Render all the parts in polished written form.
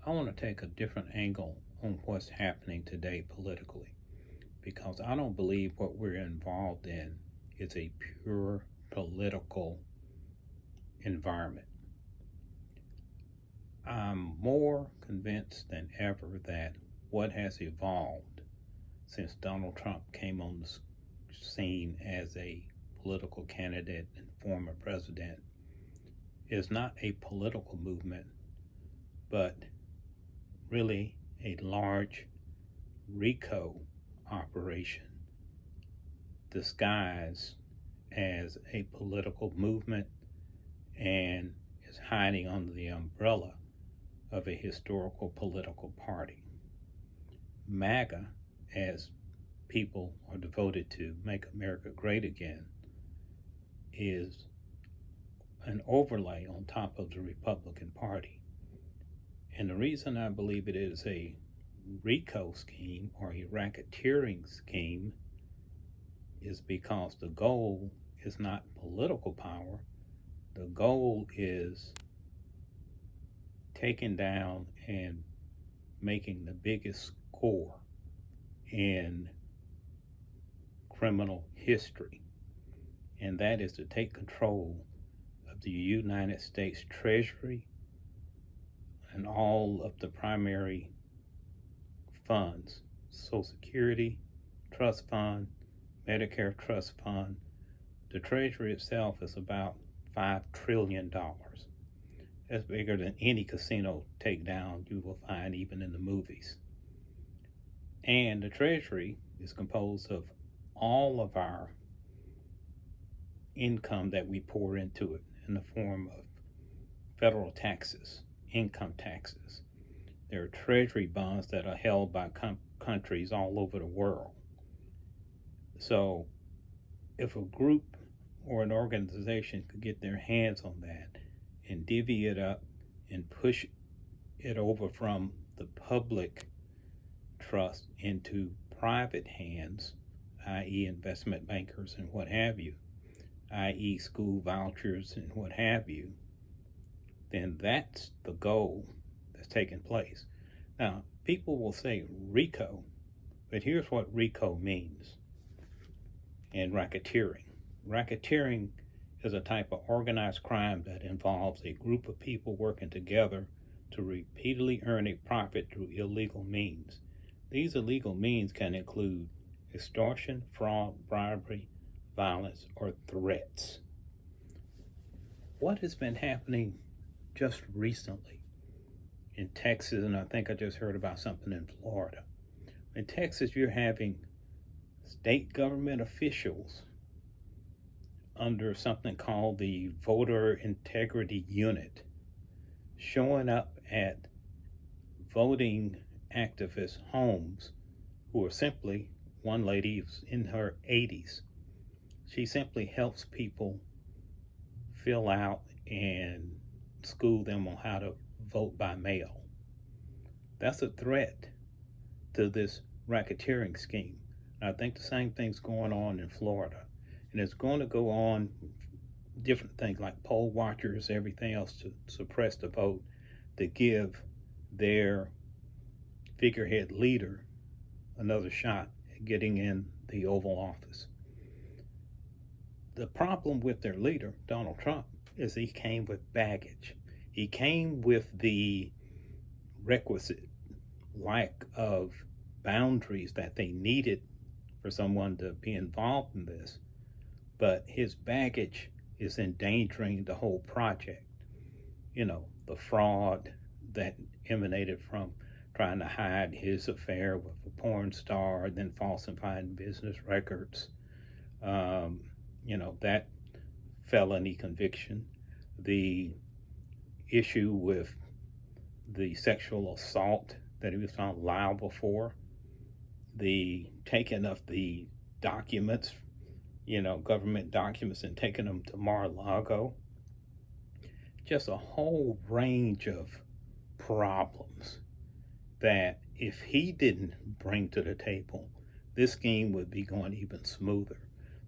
I want to take a different angle on what's happening today politically because I don't believe what we're involved in is a pure political environment. I'm more convinced than ever that what has evolved since Donald Trump came on the scene as a political candidate and former president is not a political movement, but really a large RICO operation disguised as a political movement and is hiding under the umbrella of a historical political party. MAGA, as people are devoted to make America great again, is an overlay on top of the Republican Party. And the reason I believe it is a RICO scheme or a racketeering scheme is because the goal is not political power. The goal is taking down and making the biggest score in criminal history. And that is to take control of the United States Treasury and all of the primary funds, Social Security, Trust Fund, Medicare Trust Fund. The Treasury itself is about $5 trillion. That's bigger than any casino takedown you will find even in the movies. And the Treasury is composed of all of our income that we pour into it in the form of federal taxes, income taxes. There are treasury bonds that are held by countries all over the world. So if a group or an organization could get their hands on that and divvy it up and push it over from the public trust into private hands, i.e. investment bankers and what have you, i.e. school vouchers and what have you, then that's the goal that's taking place. Now, people will say RICO, but here's what RICO means in racketeering. Racketeering is a type of organized crime that involves a group of people working together to repeatedly earn a profit through illegal means. These illegal means can include extortion, fraud, bribery, violence, or threats. What has been happening just recently in Texas, and I think I just heard about something in Florida. In Texas, you're having state government officials under something called the Voter Integrity Unit showing up at voting activist homes who are simply, one lady is in her 80s. She simply helps people fill out and school them on how to vote by mail. That's a threat to this racketeering scheme. And I think the same thing's going on in Florida. And it's going to go on different things like poll watchers, everything else to suppress the vote, to give their figurehead leader another shot at getting in the Oval Office. The problem with their leader, Donald Trump, is he came with baggage. He came with the requisite lack of boundaries that they needed for someone to be involved in this. But his baggage is endangering the whole project. You know, the fraud that emanated from trying to hide his affair with a porn star, then falsifying business records. That felony conviction. The issue with the sexual assault that he was found liable for. The taking of the documents, government documents, and taking them to Mar-a-Lago. Just a whole range of problems that if he didn't bring to the table, this scheme would be going even smoother.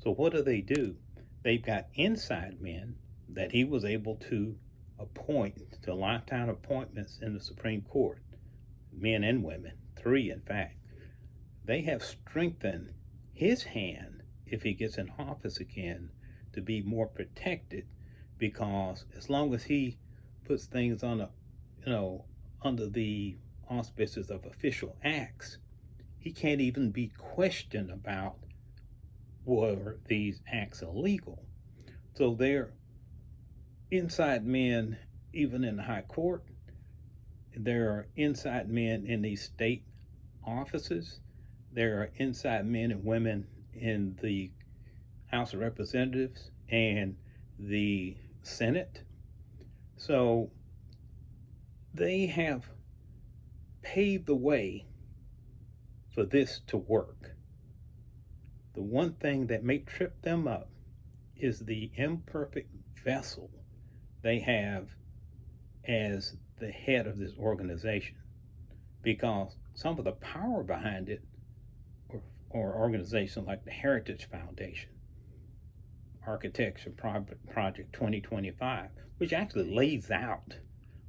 So what do? They've got inside men that he was able to appoint to lifetime appointments in the Supreme Court. men and women, 3 in fact, they have strengthened his hand if he gets in office again to be more protected, because as long as he puts things on under the auspices of official acts, he can't even be questioned about were these acts illegal. So they're inside men even in the high court. There are inside men in these state offices. There are inside men and women in the House of Representatives and the Senate. So they have paved the way for this to work. The one thing that may trip them up is the imperfect vessel they have as the head of this organization, because some of the power behind it or organizations like the Heritage Foundation, Architecture Project 2025, which actually lays out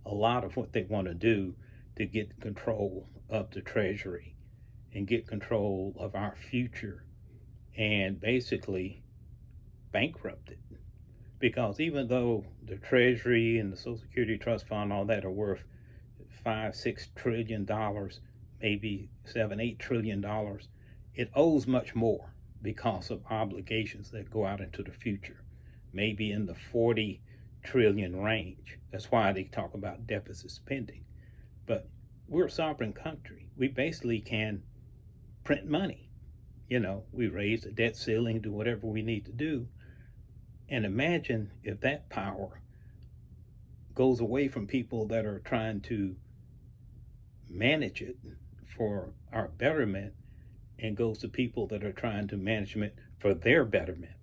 a lot of what they want to do to get control of the Treasury and get control of our future and basically bankrupt it. Because even though the Treasury and the Social Security Trust Fund, all that, are worth $5-6 trillion, maybe $7-8 trillion, it owes much more because of obligations that go out into the future, maybe in the 40 trillion range. That's why they talk about deficit spending. But we're a sovereign country. We basically can print money. We raise the debt ceiling, do whatever we need to do. And imagine if that power goes away from people that are trying to manage it for our betterment and goes to people that are trying to manage it for their betterment.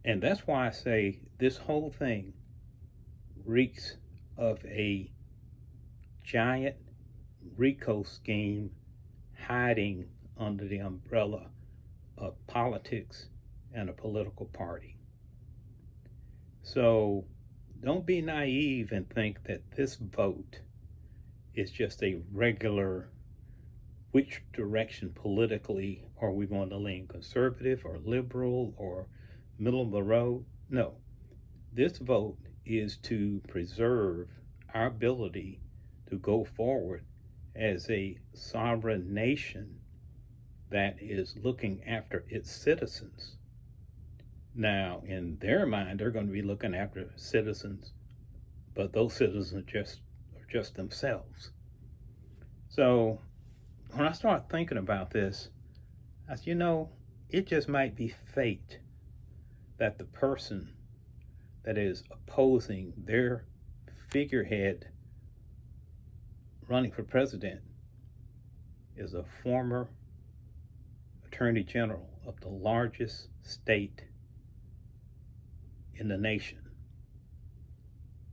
And that's why I say this whole thing reeks of a giant RICO scheme hiding under the umbrella of politics and a political party. So don't be naive and think that this vote is just a regular, which direction politically are we going to lean, conservative or liberal or middle of the road? No, this vote is to preserve our ability to go forward as a sovereign nation that is looking after its citizens. Now, in their mind, they're going to be looking after citizens, but those citizens are just themselves. So when I start thinking about this, I said, it just might be fate that the person that is opposing their figurehead running for president is a former attorney general of the largest state in the nation,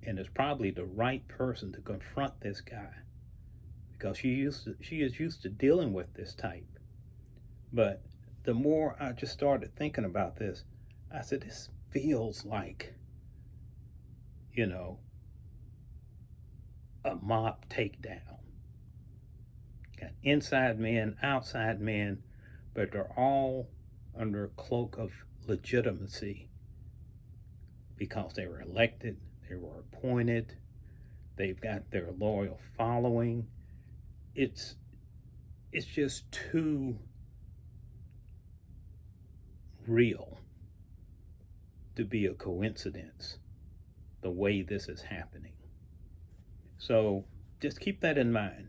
and is probably the right person to confront this guy, because she is used to dealing with this type. But the more I just started thinking about this, I said, this feels like a mob takedown. Got inside men, outside men, but they're all under a cloak of legitimacy because they were elected, they were appointed, they've got their loyal following. It's just too real to be a coincidence the way this is happening. So just keep that in mind.